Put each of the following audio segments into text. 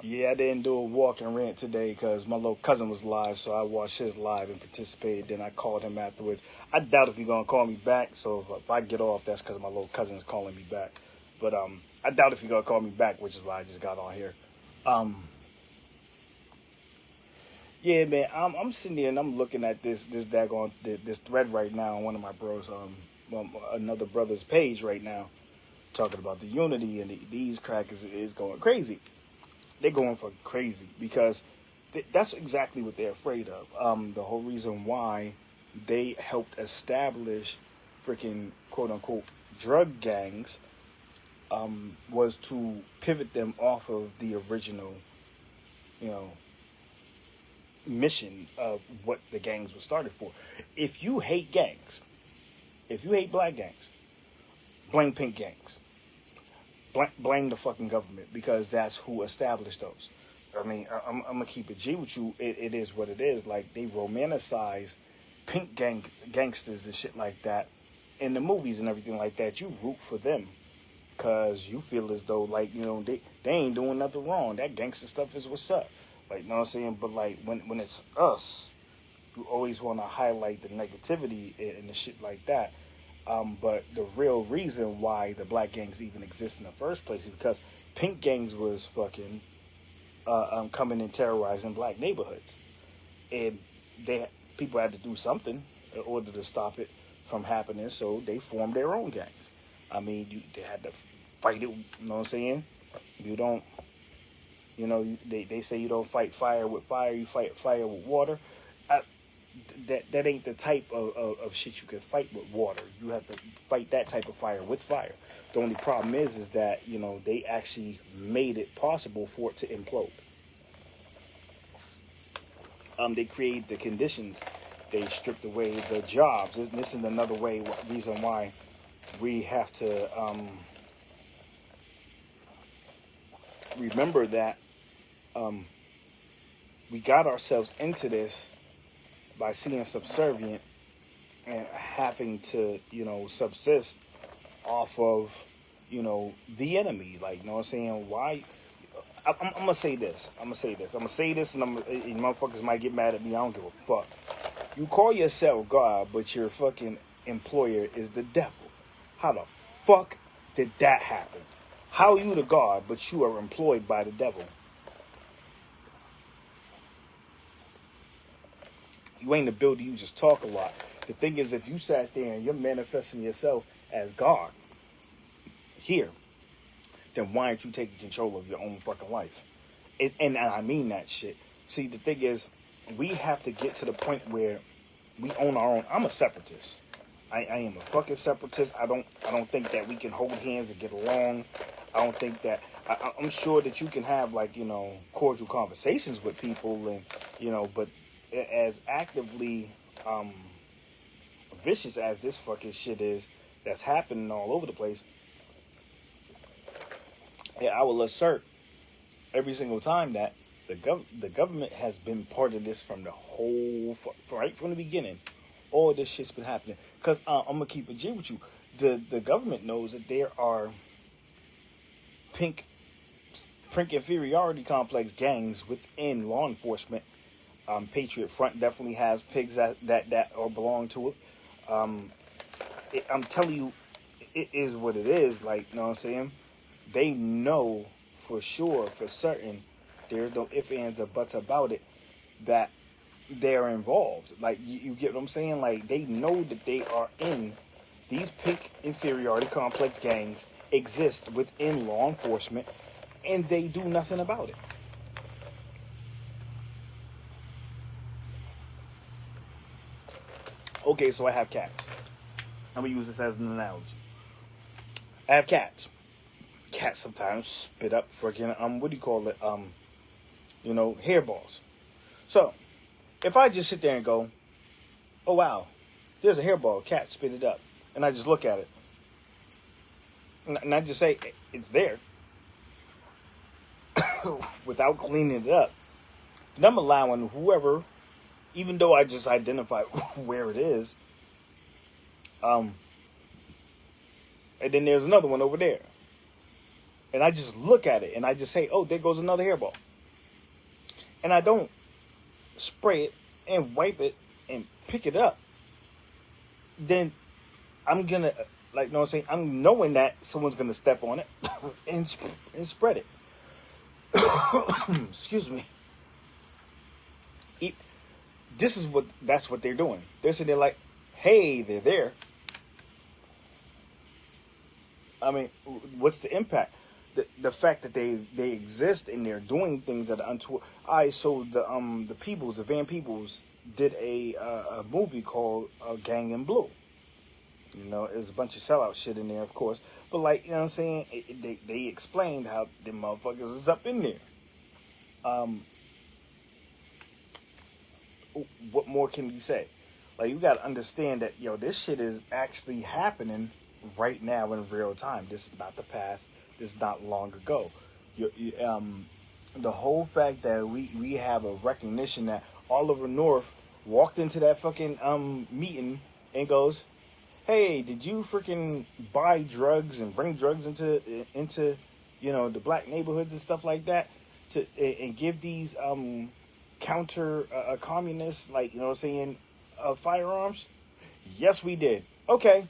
Yeah, I didn't do a walk-in rant today because my little cousin was live, so I watched his live and participated. Then I called him afterwards. I doubt if he's gonna call me back. So if I get off, that's because my little cousin's calling me back. But I doubt if he's gonna call me back, which is why I just got on here. Um, yeah, man, I'm sitting here and I'm looking at this thread right now on one of my bros another brother's page right now, talking about the unity and these crackers is going crazy. They're going for crazy because that's exactly what they're afraid of. The whole reason why they helped establish freaking quote unquote drug gangs was to pivot them off of the original, you know, mission of what the gangs were started for. If you hate gangs, if you hate black gangs, blame pink gangs. Blame the fucking government because that's who established those. I mean, I'm gonna keep it G with you. It is what it is. Like they romanticize pink gangsters and shit like that in the movies and everything like that. You root for them because you feel as though like they ain't doing nothing wrong. That gangster stuff is what's up. Like you know what I'm saying. But like when it's us, you always want to highlight the negativity and the shit like that. But the real reason why the black gangs even exist in the first place is because pink gangs was fucking coming and terrorizing black neighborhoods, and people had to do something in order to stop it from happening. So they formed their own gangs. I mean, they had to fight it. You know what I'm saying? You don't. They say you don't fight fire with fire. You fight fire with water. That ain't the type of shit you can fight with water. You have to fight that type of fire with fire. The only problem is that, they actually made it possible for it to implode. They created the conditions. They stripped away the jobs. This is another reason why we have to remember that we got ourselves into this by seeing subservient and having to, subsist off of, the enemy. Like, you know what I'm saying? Why? I'm going to say this. I'm going to say this, and motherfuckers might get mad at me. I don't give a fuck. You call yourself God, but your fucking employer is the devil. How the fuck did that happen? How are you the God, but you are employed by the devil? You ain't a builder, you just talk a lot. The thing is, if you sat there and you're manifesting yourself as God here, then why aren't you taking control of your own fucking life? And I mean that shit. See, the thing is, we have to get to the point where we own our own. I'm a separatist. I am a fucking separatist. I don't think that we can hold hands and get along. I don't think that. I'm sure that you can have cordial conversations with people and but as actively vicious as this fucking shit is that's happening all over the place, I will assert every single time that the government has been part of this from the right from the beginning. All this shit's been happening because I'm gonna keep it G with you. The government knows that there are pink inferiority complex gangs within law enforcement. Patriot Front definitely has pigs that or belong to it. I'm telling you, it is what it is. Like, you know what I'm saying? They know for sure, for certain, there's no ifs, ands, or buts about it, that they're involved. Like, you get what I'm saying? Like, they know that they are in these pink inferiority complex gangs exist within law enforcement, and they do nothing about it. Okay, so I have cats. I'm gonna use this as an analogy. I have cats. Cats sometimes spit up freaking what do you call it? Hairballs. So if I just sit there and go, oh wow, there's a hairball, cat spit it up, and I just look at it, and I just say it's there without cleaning it up, then I'm allowing whoever, even though I just identify where it is, and then there's another one over there. and I just look at it and I just say, oh, there goes another hairball. And I don't spray it and wipe it and pick it up, then I'm gonna, like, you know what I'm saying? I'm knowing that someone's gonna step on it and spread it. Excuse me. That's what they're doing. They're sitting there like, hey, they're there. I mean, what's the impact? The fact that they exist and they're doing things that are untoward. So the Van Peebles did a movie called Gang in Blue. You know, there's a bunch of sellout shit in there, of course. But, like, you know what I'm saying? They explained how the motherfuckers is up in there. What more can we say? Like, you got to understand that, this shit is actually happening right now in real time. This is not the past. This is not long ago. The whole fact that we have a recognition that Oliver North walked into that fucking meeting and goes, hey, did you freaking buy drugs and bring drugs into the black neighborhoods and stuff like that and give these counter communists, like, you know what I'm saying, firearms? Yes, we did. Okay.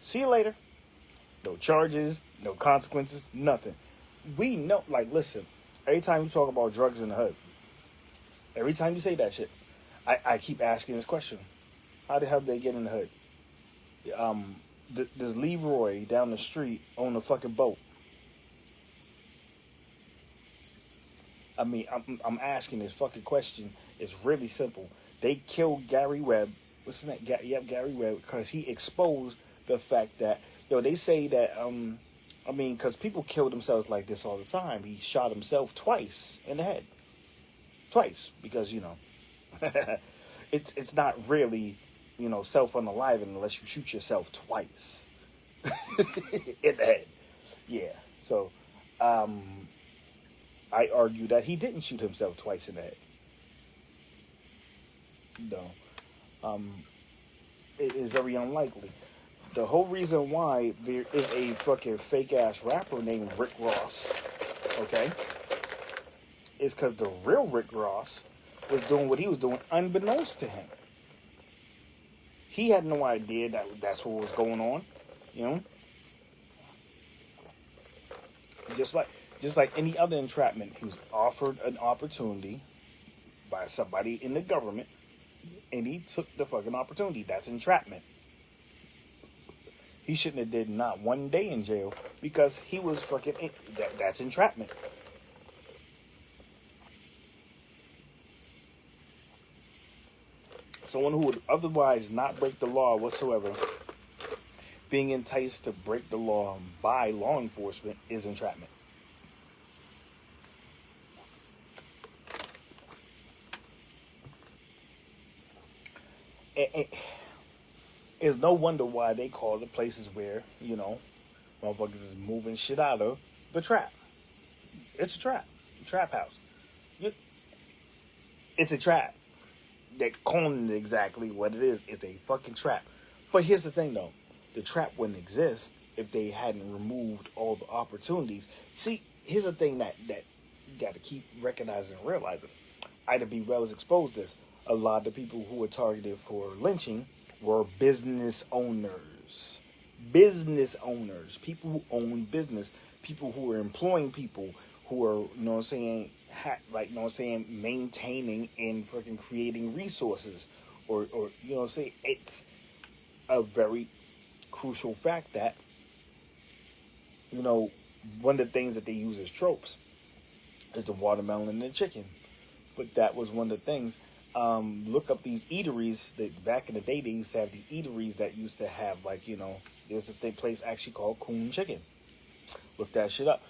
See you later. No charges, no consequences, nothing. We know, like, listen, every time you talk about drugs in the hood, every time you say that shit, I keep asking this question. How the hell did they get in the hood? Does Leroy down the street own a fucking boat? I mean, I'm asking this fucking question. It's really simple. They killed Gary Webb. What's his name? Gary Webb, because he exposed the fact that, they say that, because people kill themselves like this all the time. He shot himself twice in the head. Twice. Because, it's not really, self-unaliving unless you shoot yourself twice in the head. Yeah. So, I argue that he didn't shoot himself twice in the head. No. It is very unlikely. The whole reason why there is a fucking fake-ass rapper named Rick Ross, okay, is because the real Rick Ross was doing what he was doing unbeknownst to him. He had no idea that that's what was going on, Just like any other entrapment, he was offered an opportunity by somebody in the government, and he took the fucking opportunity. That's entrapment. He shouldn't have did not one day in jail because he was fucking... That's entrapment. Someone who would otherwise not break the law whatsoever, being enticed to break the law by law enforcement is entrapment. It's no wonder why they call the places where, motherfuckers is moving shit out of the trap. It's a trap. Trap house. It's a trap. They're calling it exactly what it is. It's a fucking trap. But here's the thing, though. The trap wouldn't exist if they hadn't removed all the opportunities. See, here's the thing that you got to keep recognizing and realizing. Ida B. Wells exposed this. A lot of the people who were targeted for lynching were business owners. Business owners. People who own business. People who are employing people who are, maintaining and freaking creating resources. Or it's a very crucial fact that, one of the things that they use as tropes is the watermelon and the chicken. But that was one of the things. Look up these eateries that back in the day they used to have the eateries that used to have, there's a place actually called Coon Chicken. Look that shit up.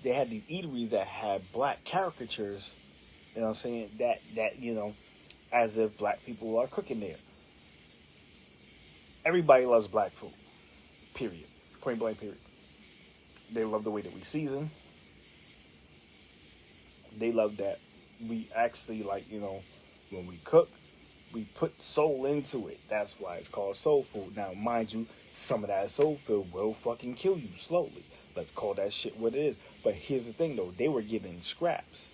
They had these eateries that had black caricatures, that as if black people are cooking there. Everybody loves black food. Period. Point blank period. They love the way that we season. They love that we actually, when we cook, we put soul into it. That's why it's called soul food. Now, mind you, some of that soul food will fucking kill you slowly. Let's call that shit what it is. But here's the thing, though. They were given scraps.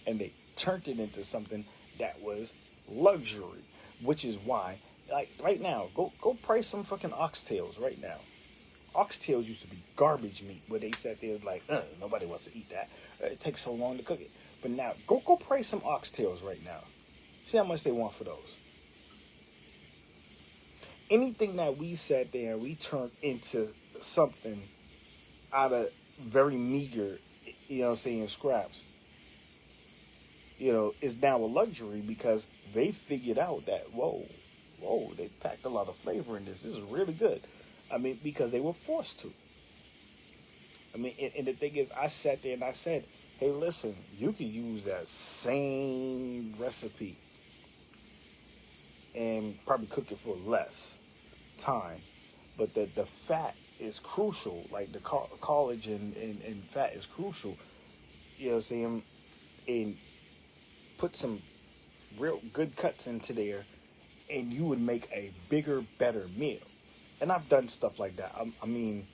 And they turned it into something that was luxury. Which is why, like, right now, go price some fucking oxtails right now. Oxtails used to be garbage meat. Where they sat there like, nobody wants to eat that. It takes so long to cook it. But now, go price some oxtails right now. See how much they want for those. Anything that we sat there and we turned into something out of very meager, you know what I'm saying, scraps, you know, is now a luxury because they figured out that, whoa, they packed a lot of flavor in this. This is really good. I mean, because they were forced to. I mean, and the thing is, I sat there and I said, hey, listen, you can use that same recipe and probably cook it for less time. But the fat is crucial. Like the collagen and fat is crucial. You know what I'm saying? And put some real good cuts into there and you would make a bigger, better meal. And I've done stuff like that. I mean,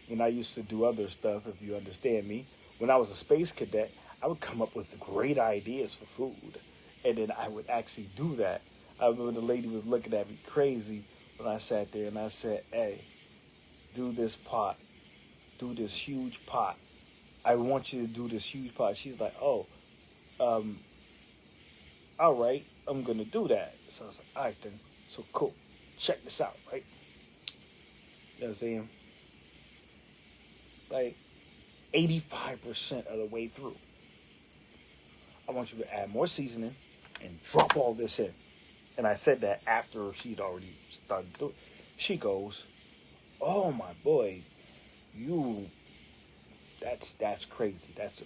when I used to do other stuff, if you understand me, when I was a space cadet, I would come up with great ideas for food. And then I would actually do that. I remember the lady was looking at me crazy when I sat there and I said, hey, do this pot. Do this huge pot. I want you to do this huge pot. She's like, oh, all right, I'm going to do that. So I was like, all right then. So cool. Check this out, right? You know what I'm saying? Like 85% of the way through, I want you to add more seasoning and drop all this in. And I said that after she'd already started doing it. She goes, oh my boy, that's crazy. That's a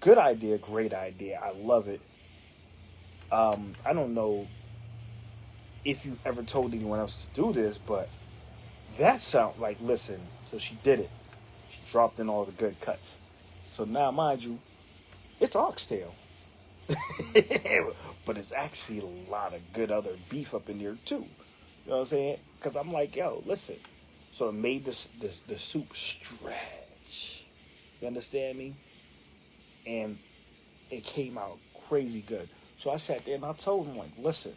good idea, great idea. I love it. I don't know if you ever told anyone else to do this, but that sound like, listen, so she did it. She dropped in all the good cuts. So now, mind you, it's oxtail. But it's actually a lot of good other beef up in there too. You know what I'm saying? Because I'm like, yo, listen. So it made the soup stretch. You understand me? And it came out crazy good. So I sat there and I told him, like, listen,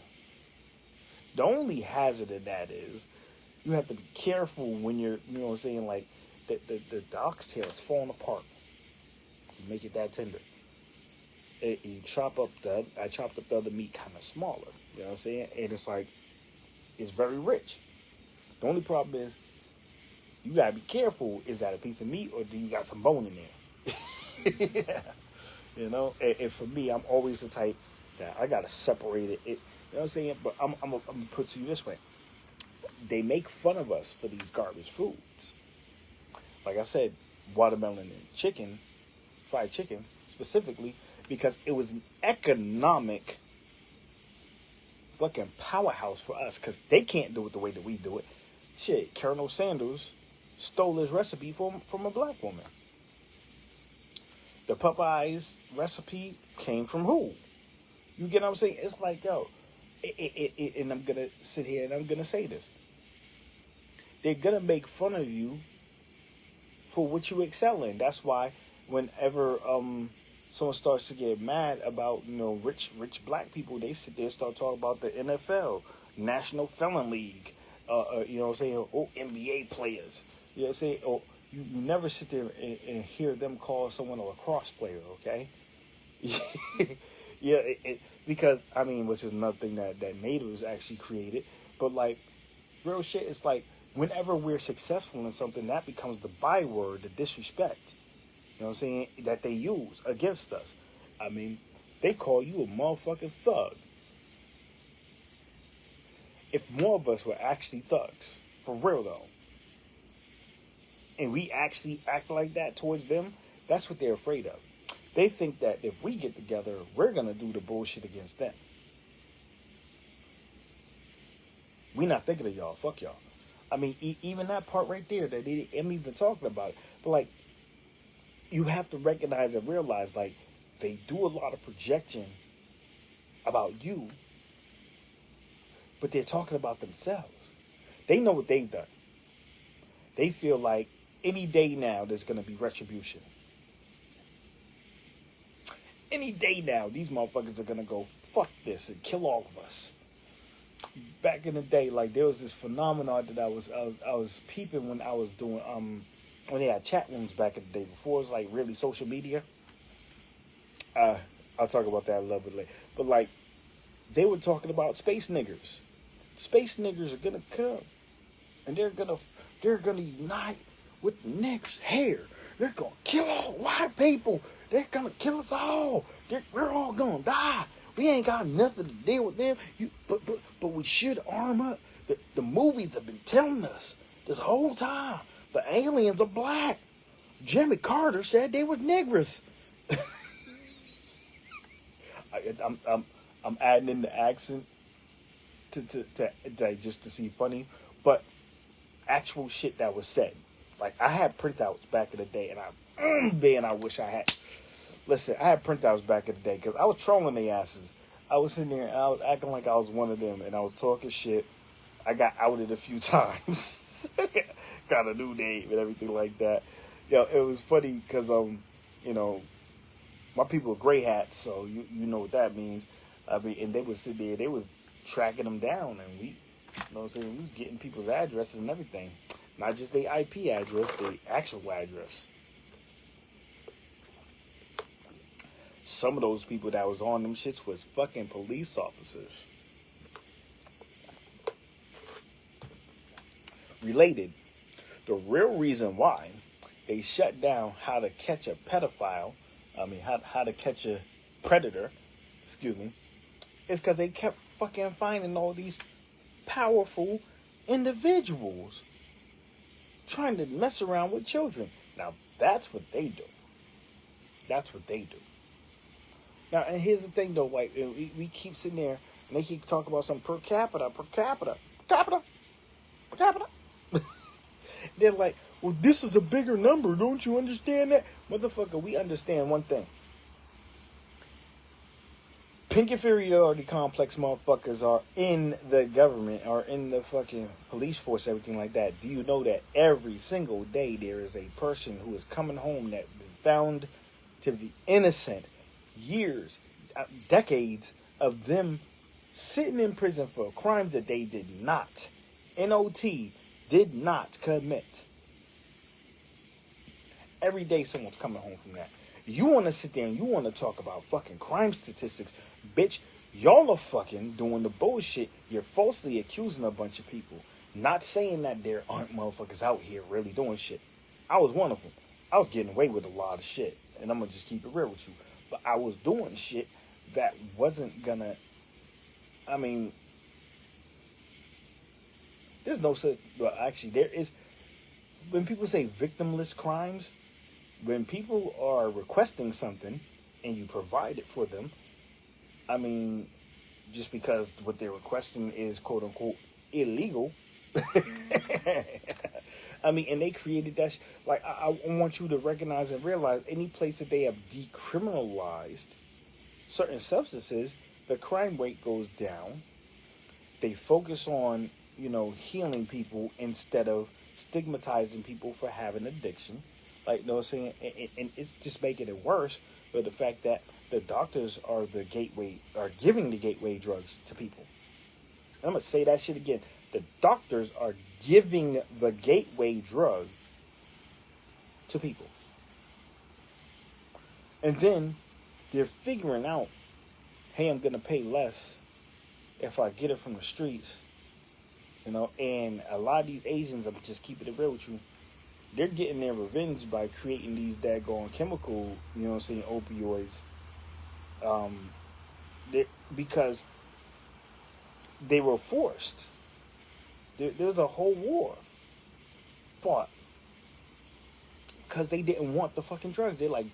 the only hazard in that is you have to be careful when you're, you know what I'm saying, like, the oxtail is falling apart. You make it that tender. I chopped up the other meat kind of smaller. You know what I'm saying? And it's like, it's very rich. The only problem is, you gotta be careful. Is that a piece of meat or do you got some bone in there? Yeah. You know? And for me, I'm always the type that I gotta separate it. You know what I'm saying? But I'm gonna put it to you this way. They make fun of us for these garbage foods. Like I said, watermelon and chicken, fried chicken specifically, because it was an economic fucking powerhouse for us, because they can't do it the way that we do it. Shit, Colonel Sanders stole his recipe from a black woman. The Popeyes recipe came from who? You get what I'm saying? It's like, yo, and I'm going to sit here and I'm going to say this. They're going to make fun of you for what you excel in. That's why whenever someone starts to get mad about, you know, rich black people, they sit there and start talking about the NFL, National Felon League, you know what I'm saying, or NBA players. You know what I'm saying? Or you never sit there and hear them call someone a lacrosse player, okay? Yeah, because, I mean, which is another thing that natives actually created. But, like, real shit, it's like, whenever we're successful in something, that becomes the byword, the disrespect. You know what I'm saying? That they use against us. I mean, they call you a motherfucking thug. If more of us were actually thugs, for real though, and we actually act like that towards them, that's what they're afraid of. They think that if we get together, we're going to do the bullshit against them. We not thinking of y'all. Fuck y'all. I mean, even that part right there, that they ain't even talking about it. But, like, you have to recognize and realize, like, they do a lot of projection about you, but they're talking about themselves. They know what they've done. They feel like any day now, there's going to be retribution. Any day now, these motherfuckers are going to go, fuck this, and kill all of us. Back in the day, like, there was this phenomenon that I was peeping when I was doing, when they had chat rooms back in the day, before it was, like, really social media. I'll talk about that a little bit later. But, like, they were talking about space niggers. Space niggers are going to come. And they're gonna unite with niggas here. They're going to kill all white people. They're going to kill us all. We're all going to die. We ain't got nothing to deal with them. But we should arm up. The movies have been telling us this whole time the aliens are black. Jimmy Carter said they were niggers. I'm adding in the accent to just to see funny, but actual shit that was said. Like, I had printouts back in the day, and I wish I had. Listen, I had printouts back in the day because I was trolling their asses. I was sitting there and I was acting like I was one of them, and I was talking shit. I got outed a few times. Got a new name and everything like that. Yo, it was funny because you know, my people are gray hats, so you know what that means. I mean, and they was sitting there, they was tracking them down, and we, you know what I'm saying, we was getting people's addresses and everything. Not just their IP address, their actual address. Some of those people that was on them shits was fucking police officers. Related, the real reason why they shut down How to Catch a Pedophile, how to catch a predator, excuse me, is because they kept fucking finding all these powerful individuals trying to mess around with children. Now, that's what they do. That's what they do. Now, and here's the thing, though, like, we keep sitting there, and they keep talking about some per capita. They're like, well, this is a bigger number, don't you understand that? Motherfucker, we understand one thing. Pink inferiority complex motherfuckers are in the government, are in the fucking police force, everything like that. Do you know that every single day there is a person who is coming home that been found to be innocent? Years, decades of them sitting in prison for crimes that they did not, N-O-T, did not commit. Every day someone's coming home from that. You want to sit there and you want to talk about fucking crime statistics. Bitch, y'all are fucking doing the bullshit. You're falsely accusing a bunch of people. Not saying that there aren't motherfuckers out here really doing shit. I was one of them. I was getting away with a lot of shit. And I'm going to just keep it real with you. But I was doing shit that wasn't gonna, I mean, there's no such, well, actually, there is, when people say victimless crimes, when people are requesting something and you provide it for them, I mean, just because what they're requesting is quote unquote illegal, I mean, and they created that. Like, I want you to recognize and realize any place that they have decriminalized certain substances, the crime rate goes down. They focus on, you know, healing people instead of stigmatizing people for having addiction. Like, you know what I'm saying? And it's just making it worse. But the fact that the doctors are the gateway, are giving the gateway drugs to people. And I'm going to say that shit again. The doctors are giving the gateway drug to people. And then they're figuring out, hey, I'm going to pay less if I get it from the streets. You know, and a lot of these Asians, I'm just keeping it real with you, they're getting their revenge by creating these daggone chemical, you know what I'm saying, opioids. Because they were forced. There was a whole war fought because they didn't want the fucking drugs. They're like,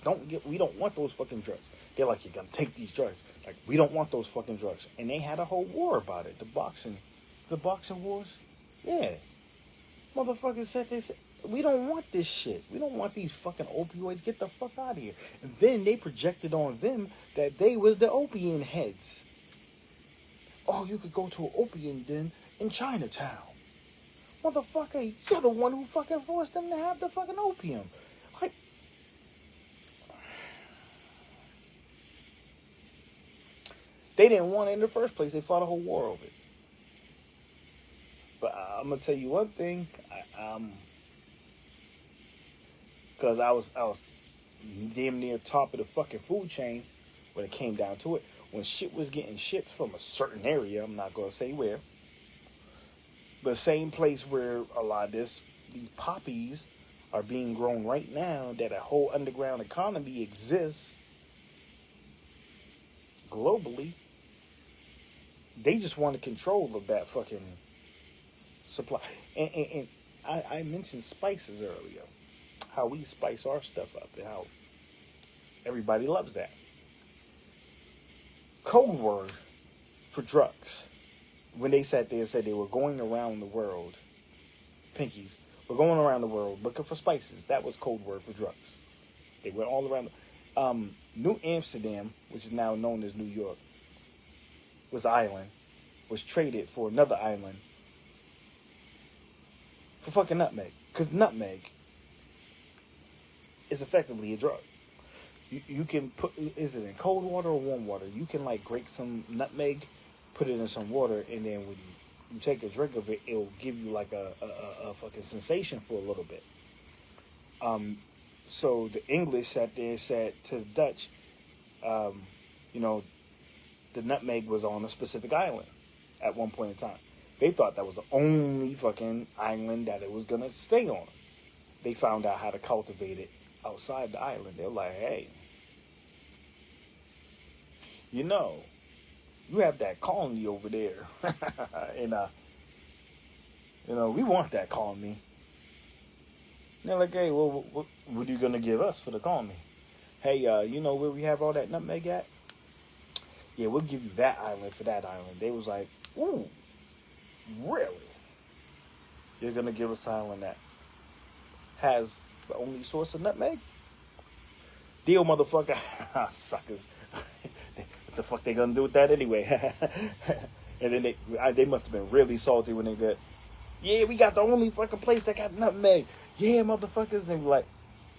we don't want those fucking drugs. They're like, you're gonna take these drugs. Like, we don't want those fucking drugs. And they had a whole war about it. The boxing wars. Yeah, motherfuckers said this. We don't want this shit. We don't want these fucking opioids. Get the fuck out of here. And then they projected on them that they was the opium heads. Oh, you could go to an opium den in Chinatown. Motherfucker, you're the one who fucking forced them to have the fucking opium. Like, they didn't want it in the first place. They fought a whole war over it. But I'm gonna tell you one thing, because I was damn near top of the fucking food chain when it came down to it. When shit was getting shipped from a certain area, I'm not gonna say where, but same place where a lot of these poppies are being grown right now, that a whole underground economy exists globally. They just want control of that fucking supply. And I mentioned spices earlier, how we spice our stuff up and how everybody loves that. Code word for drugs. When they sat there and said they were going around the world, pinkies were going around the world looking for spices. That was code word for drugs. They went all around. New Amsterdam, which is now known as New York, was an island, was traded for another island for fucking nutmeg. Because nutmeg is effectively a drug. You can put, is it in cold water or warm water? You can like grate some nutmeg, put it in some water, and then when you take a drink of it, it'll give you like a fucking sensation for a little bit. So the English sat there and said to the Dutch, you know, the nutmeg was on a specific island at one point in time. They thought that was the only fucking island that it was going to stay on. They found out how to cultivate it outside the island. They're like, hey, you know, you have that colony over there. And, you know, we want that colony. And they're like, hey, well, what are you going to give us for the colony? Hey, you know where we have all that nutmeg at? Yeah, we'll give you that island for that island. They was like, ooh, really? You're going to give us an island that has the only source of nutmeg? Deal, motherfucker. Suckers. What the fuck they gonna do with that anyway? And then they must have been really salty when they got, yeah, we got the only fucking place that got nutmeg. Yeah, motherfuckers. And they were like,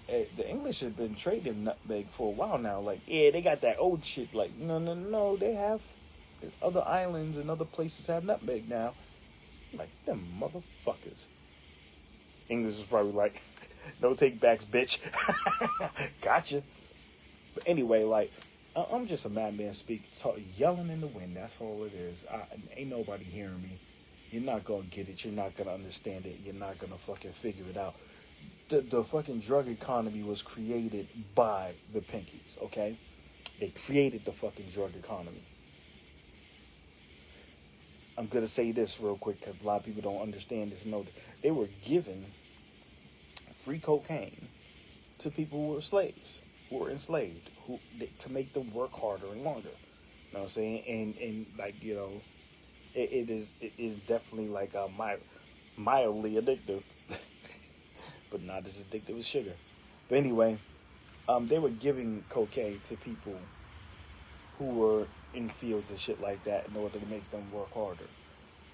hey, the English have been trading nutmeg for a while now. Like, yeah, they got that old shit. Like, no, they have other islands and other places have nutmeg now. Like, them motherfuckers. English is probably like, no take backs, bitch. Gotcha. But anyway, like, I'm just a madman yelling in the wind. That's all it is. Ain't nobody hearing me. You're not going to get it. You're not going to understand it. You're not going to fucking figure it out. The fucking drug economy was created by the pinkies, okay? They created the fucking drug economy. I'm going to say this real quick because a lot of people don't understand this and know that they were given free cocaine to people who were slaves, who were enslaved, to make them work harder and longer. You know what I'm saying? And like, you know, it is definitely like mildly addictive, but not as addictive as sugar. But anyway, they were giving cocaine to people who were in fields and shit like that in order to make them work harder.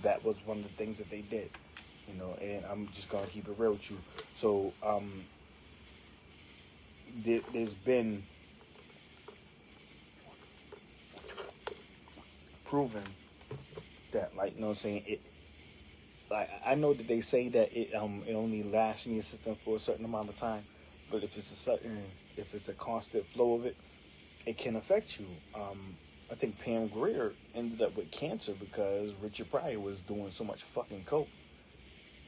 That was one of the things that they did, you know. And I'm just gonna keep it real with you. So there's been proven that, like, you know what I'm saying, it, like, I know that they say that it only lasts in your system for a certain amount of time, but if it's a constant flow of it, it can affect you. I think Pam Grier ended up with cancer because Richard Pryor was doing so much fucking coke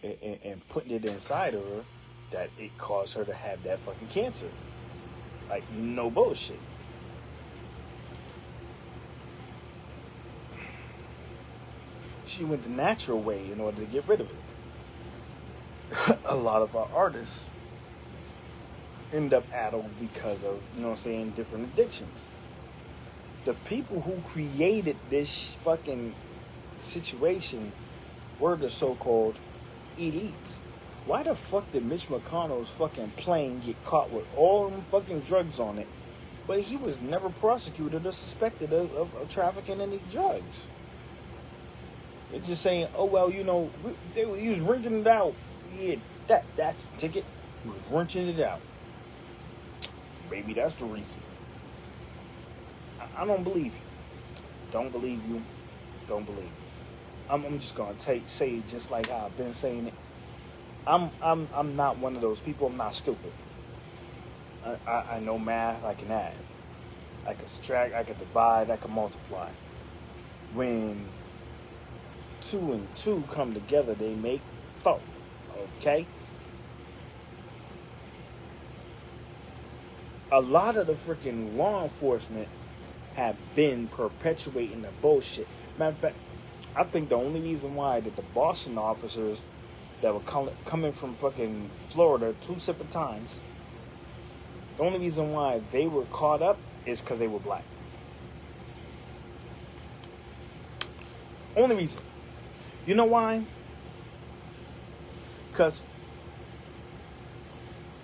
and putting it inside of her that it caused her to have that fucking cancer. Like, no bullshit. She went the natural way in order to get rid of it. A lot of our artists end up addled because of, you know what I'm saying, different addictions. The people who created this fucking situation were the so-called elites. Why the fuck did Mitch McConnell's fucking plane get caught with all them fucking drugs on it, but he was never prosecuted or suspected of trafficking any drugs? They're just saying, oh well, he was renting it out. Yeah, that's the ticket. He was renting it out. Maybe that's the reason. I don't believe you. Don't believe you. Don't believe you. I'm just gonna say it just like how I've been saying it. I'm not one of those people. I'm not stupid. I know math. I can add. I can subtract. I can divide. I can multiply. When 2 and 2 come together, they make 4. Okay. A lot of the freaking law enforcement have been perpetuating the bullshit. Matter of fact, I think the only reason why that the Boston officers that were coming from fucking Florida 2 separate times, the only reason why they were caught up is because they were black. Only reason. You know why? Because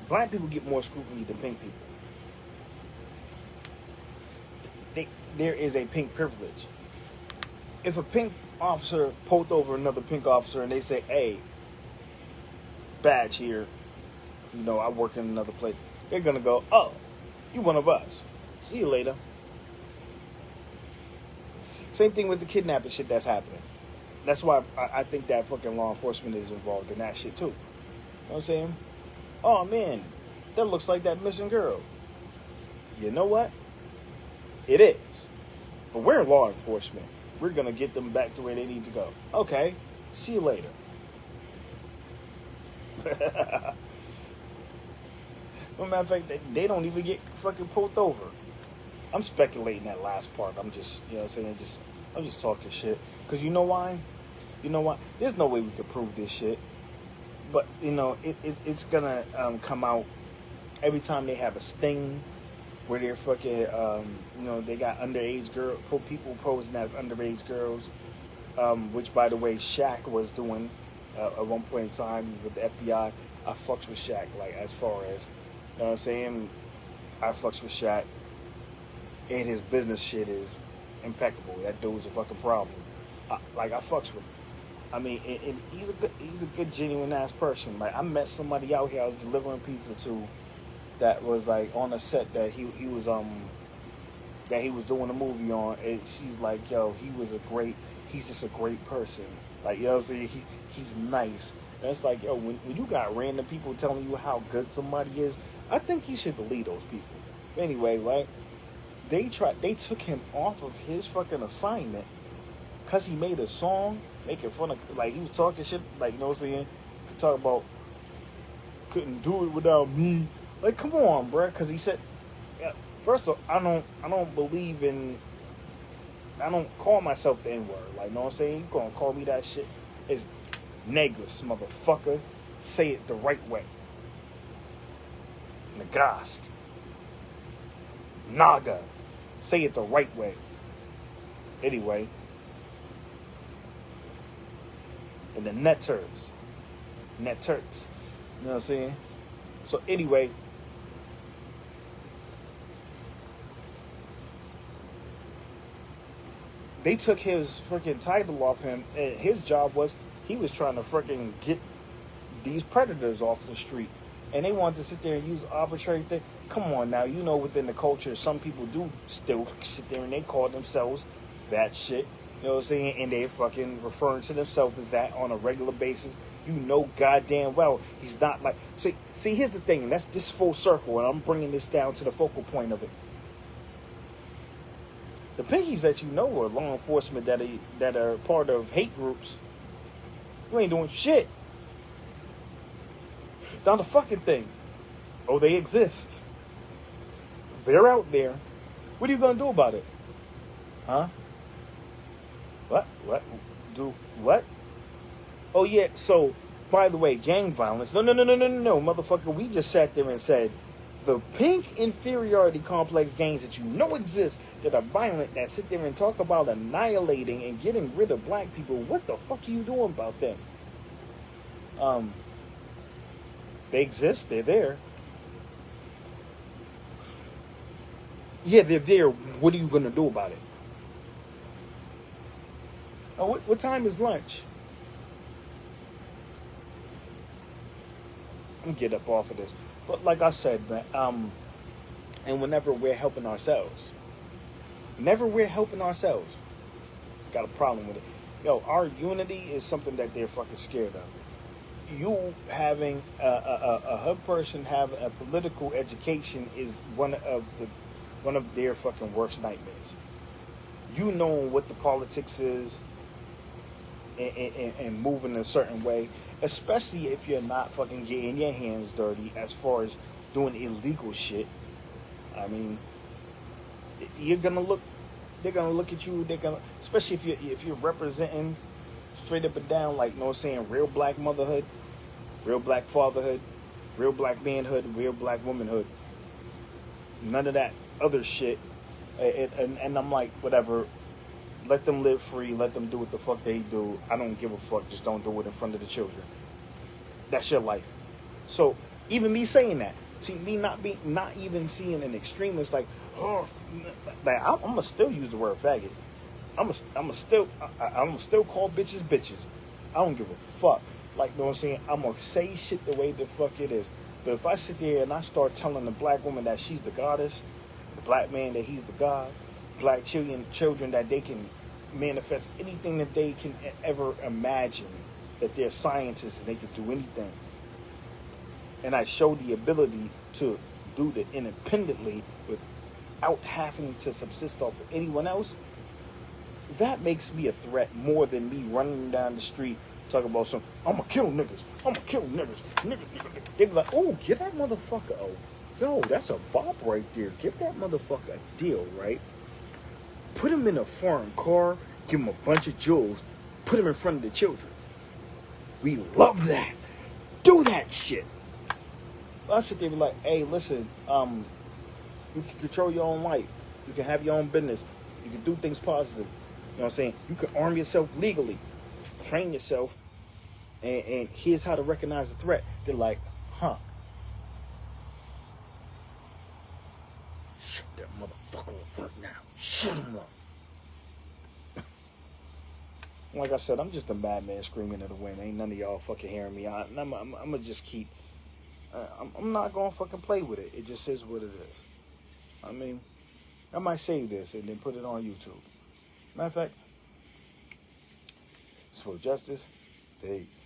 black people get more scrutiny than pink people. There is a pink privilege. If a pink officer pulled over another pink officer and they say, hey, badge here, I work in another place, they're going to go, oh, you one of us. See you later. Same thing with the kidnapping shit that's happening. That's why I think that fucking law enforcement is involved in that shit too. You know what I'm saying? Oh man, that looks like that missing girl. You know what? It is. But we're law enforcement. We're going to get them back to where they need to go. Okay. See you later. No matter of fact, they don't even get fucking pulled over. I'm speculating that last part. I'm just, I'm just talking shit. Because you know why? You know what? There's no way we could prove this shit. But, it's going to come out every time they have a sting where they're fucking, they got underage people posing as underage girls, which, by the way, Shaq was doing at one point in time with the FBI. I fucks with Shaq, like, as far as, you know what I'm saying? I fucks with Shaq. And his business shit is impeccable. That dude's a fucking problem. I fucks with him. I mean, and he's a good, genuine ass person. Like, I met somebody out here I was delivering pizza to that was like on a set that he was doing a movie on, and she's like, yo, he's just a great person. Like, you know what I'm saying? He's nice. And it's like, yo, when you got random people telling you how good somebody is, I think you should believe those people. Anyway, right? They took him off of his fucking assignment because he made a song making fun of, like, he was talking shit, like, you know what I'm saying? Talk about couldn't do it without me. Like, come on, bruh. Because he said, yeah, first of all, I don't believe in, I don't call myself the N-word. Like, you know what I'm saying? You gonna call me that shit? It's negus, motherfucker. Say it the right way. Nagast. Naga. Say it the right way. Anyway. And the netters. Netterts. You know what I'm saying? So anyway. They took his freaking title off him, and his job was he was trying to freaking get these predators off the street. And they wanted to sit there and use arbitrary things. Come on now, within the culture, some people do still sit there and they call themselves that shit. You know what I'm saying? And they fucking referring to themselves as that on a regular basis. You know goddamn well he's not like... See, here's the thing, and that's this full circle, and I'm bringing this down to the focal point of it. The pinkies that you know are law enforcement that are part of hate groups. You ain't doing shit. Now the fucking thing. Oh, they exist. They're out there. What are you gonna do about it? Huh? What? Do what? Oh yeah, so, by the way, gang violence. No, motherfucker. We just sat there and said, the pink inferiority complex gangs that you know exist, that are violent, that sit there and talk about annihilating and getting rid of black people, what the fuck are you doing about them? They exist, they're there. Yeah, they're there. What are you gonna do about it? Oh, what time is lunch? I'm gonna get up off of this. But like I said, man, and whenever we're helping ourselves, got a problem with it. Yo, our unity is something that they're fucking scared of. You having a hood person have a political education is one of their fucking worst nightmares. You knowing what the politics is and moving a certain way, especially if you're not fucking getting your hands dirty as far as doing illegal shit. I mean, you're gonna look. They're gonna look at you. They're gonna, especially if you're representing straight up and down, like, you know what I'm saying, real black motherhood, real black fatherhood, real black manhood, real black womanhood. None of that other shit. And I'm like, whatever. Let them live free. Let them do what the fuck they do. I don't give a fuck. Just don't do it in front of the children. That's your life. So even me saying that, see, me not even seeing an extremist like, oh, like, I'm gonna still use the word faggot. I'm gonna still call bitches bitches. I don't give a fuck. Like, you know what I'm saying? I'm gonna say shit the way the fuck it is. But if I sit there and I start telling the black woman that she's the goddess, the black man that he's the god, black children that they can manifest anything that they can ever imagine, that they're scientists and they can do anything, and I show the ability to do that independently without having to subsist off of anyone else, that makes me a threat more than me running down the street talking about some, I'm gonna kill niggas, niggas. They be like, oh, give that motherfucker yo, that's a bop right there. Give that motherfucker a deal, right? Put him in a foreign car, give him a bunch of jewels, put him in front of the children. We love that. Do that shit. I sit there and be like, hey, listen, you can control your own life. You can have your own business. You can do things positive. You know what I'm saying? You can arm yourself legally. Train yourself. And here's how to recognize a threat. They're like, huh. Shut that motherfucker up right now. Shut him up. Like I said, I'm just a madman screaming in the wind. Ain't none of y'all fucking hearing me. I'm gonna just keep. I'm not gonna fucking play with it. It just is what it is. I mean, I might save this and then put it on YouTube. Matter of fact, it's for justice. Peace.